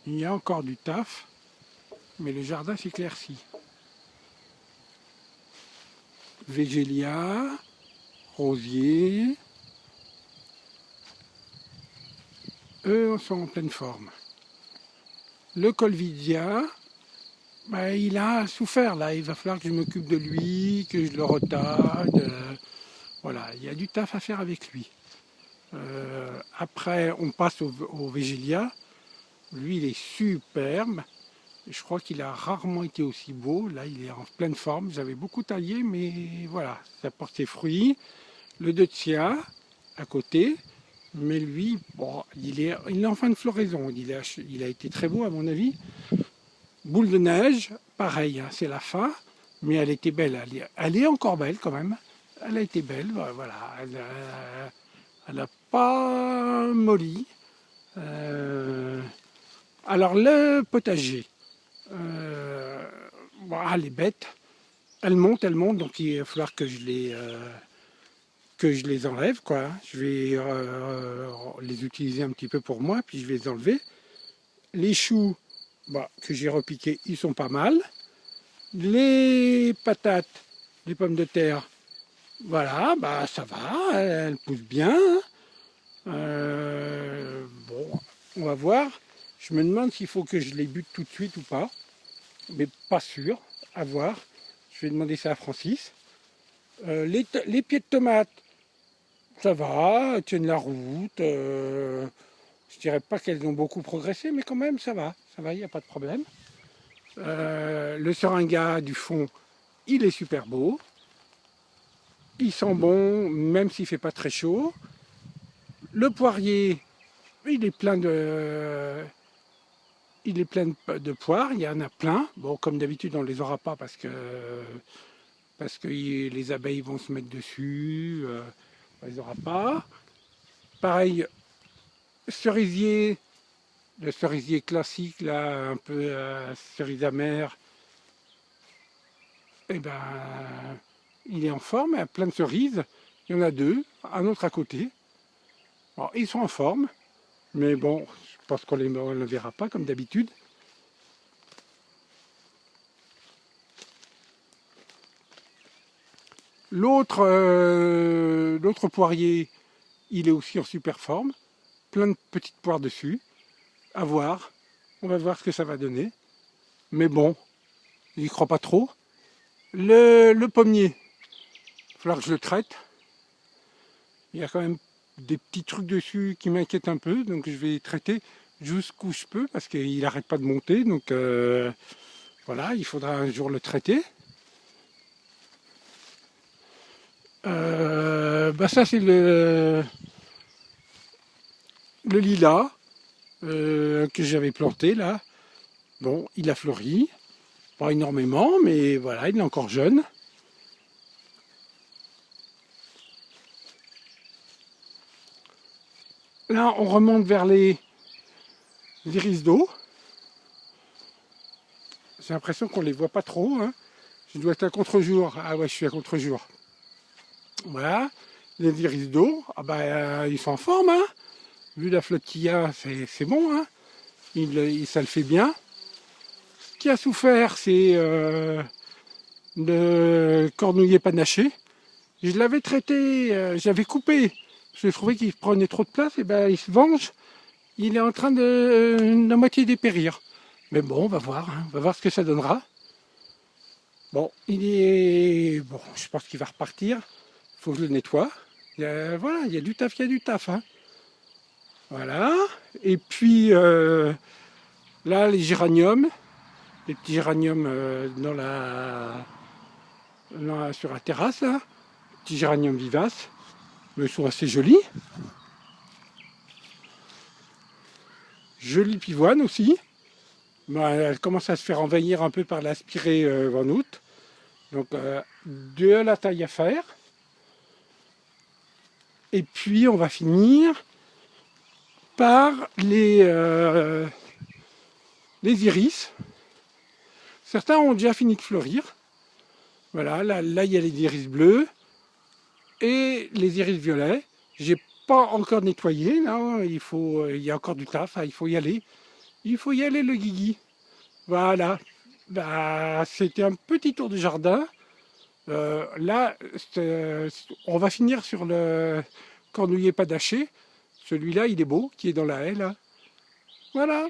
Il y a encore du taf, mais le jardin s'éclaircit. Végélia, rosier, eux sont en pleine forme. Le colvidia, bah, il a souffert là, il va falloir que je m'occupe de lui, que je le retaille. Voilà, il y a du taf à faire avec lui. Après, on passe au Végélia. Lui, il est superbe. Je crois qu'il a rarement été aussi beau. Là, il est en pleine forme. J'avais beaucoup taillé, mais voilà, ça porte ses fruits. Le Deutzia, à côté. Mais lui, bon, il est en fin de floraison. Il a été très beau, à mon avis. Boule de neige, pareil, hein, c'est la fin. Mais elle était belle. Elle est encore belle, quand même. Elle a été belle, voilà. Elle n'a pas molli. Alors, le potager. Voilà, les bêtes, elles montent, donc il va falloir que je les enlève, quoi. Je vais les utiliser un petit peu pour moi, puis je vais les enlever. Les choux, bah, que j'ai repiqués, ils sont pas mal. Les patates, les pommes de terre, voilà, bah ça va, elles poussent bien. Bon, on va voir. Je me demande s'il faut que je les bute tout de suite ou pas, mais pas sûr, à voir. Je vais demander ça à Francis. Les pieds de tomates, ça va, elles tiennent la route. Je dirais pas qu'elles ont beaucoup progressé, mais quand même, ça va, il n'y a pas de problème. Le seringa du fond, il est super beau. Il sent bon, même s'il ne fait pas très chaud. Le poirier, il est plein de poires, il y en a plein. Bon, comme d'habitude, on ne les aura pas parce que les abeilles vont se mettre dessus. On ne les aura pas. Pareil, cerisier, le cerisier classique, là, un peu cerise amère, eh ben, il est en forme, il y a plein de cerises. Il y en a deux, un autre à côté. Alors, ils sont en forme, mais bon, je pense qu'on ne le verra pas comme d'habitude. L'autre poirier, il est aussi en super forme. Plein de petites poires dessus. À voir. On va voir ce que ça va donner. Mais bon, j'y crois pas trop. Le pommier, il va falloir que je le traite. Il y a quand même des petits trucs dessus qui m'inquiètent un peu, donc je vais traiter jusqu'où je peux parce qu'il n'arrête pas de monter. Donc voilà, il faudra un jour le traiter. Bah ça c'est le lilas que j'avais planté là. Bon, il a fleuri, pas énormément, mais voilà, il est encore jeune. Là, on remonte vers les iris d'eau. J'ai l'impression qu'on ne les voit pas trop. Hein. Je dois être à contre-jour. Ah ouais, je suis à contre-jour. Voilà, les iris d'eau, ah bah, ils sont en forme. Hein. Vu la flotte qu'il y a, c'est bon. Hein. Ça le fait bien. Ce qui a souffert, c'est le cornouiller panaché. Je l'avais traité, j'avais coupé. Je trouvais qu'il prenait trop de place, et ben il se venge. Il est en train de la moitié dépérir. Mais bon, on va voir, hein. On va voir ce que ça donnera. Bon, bon, je pense qu'il va repartir. Il faut que je le nettoie. Voilà, il y a du taf, il y a du taf. Hein. Voilà. Et puis là, les géraniums, les petits géraniums sur la terrasse, là, petits géraniums vivaces, mais ils sont assez jolis. Jolie pivoine aussi. Ben, elle commence à se faire envahir un peu par l'aspirée en août. Donc de la taille à faire. Et puis on va finir par les iris. Certains ont déjà fini de fleurir. Voilà, là il y a les iris bleus et les iris violets. J'ai pas encore nettoyé, là, il y a encore du taf, il faut y aller. Il faut y aller le Guigui. Voilà. Bah, c'était un petit tour du jardin. Là, on va finir sur le cornouiller padaché. Celui-là, il est beau, qui est dans la haie, là. Voilà.